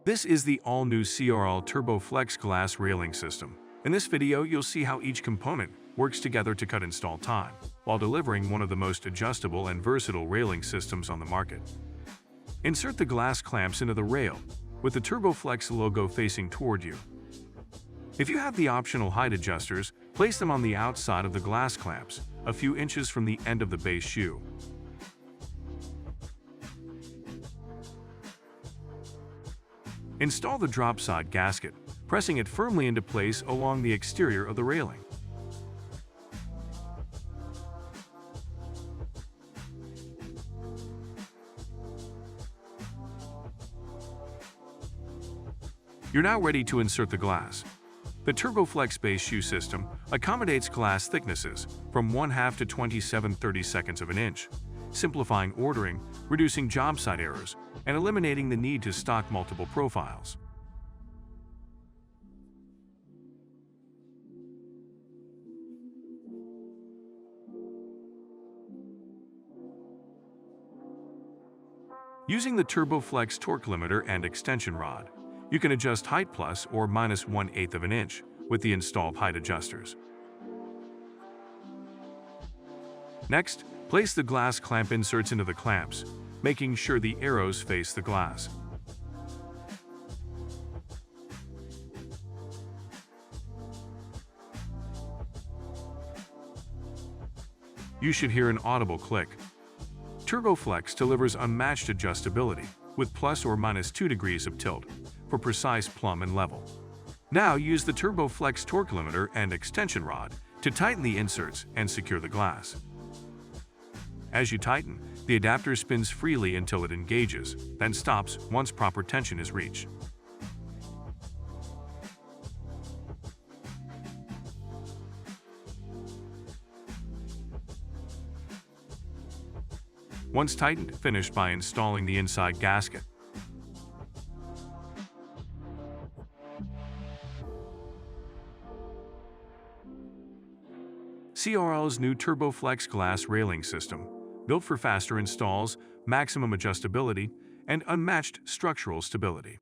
This is the all-new CRL TURBOFLEX Glass Railing System. In this video, you'll see how each component works together to cut install time, while delivering one of the most adjustable and versatile railing systems on the market. Insert the glass clamps into the rail, with the TURBOFLEX logo facing toward you. If you have the optional height adjusters, place them on the outside of the glass clamps, a few inches from the end of the base shoe. Install the drop side gasket, pressing it firmly into place along the exterior of the railing. You're now ready to insert the glass. The TURBOFLEX base shoe system accommodates glass thicknesses from 1/2 to 27/32 of an inch, simplifying ordering, reducing job site errors, and eliminating the need to stock multiple profiles. Using the TURBOFLEX torque limiter and extension rod, you can adjust height plus or minus 1/8 of an inch with the installed height adjusters. Next, place the glass clamp inserts into the clamps, making sure the arrows face the glass. You should hear an audible click. TURBOFLEX delivers unmatched adjustability with plus or minus 2 degrees of tilt for precise plumb and level. Now use the TURBOFLEX torque limiter and extension rod to tighten the inserts and secure the glass. As you tighten, the adapter spins freely until it engages, then stops once proper tension is reached. Once tightened, finish by installing the inside gasket. CRL's new TURBOFLEX Glass Railing System, built for faster installs, maximum adjustability, and unmatched structural stability.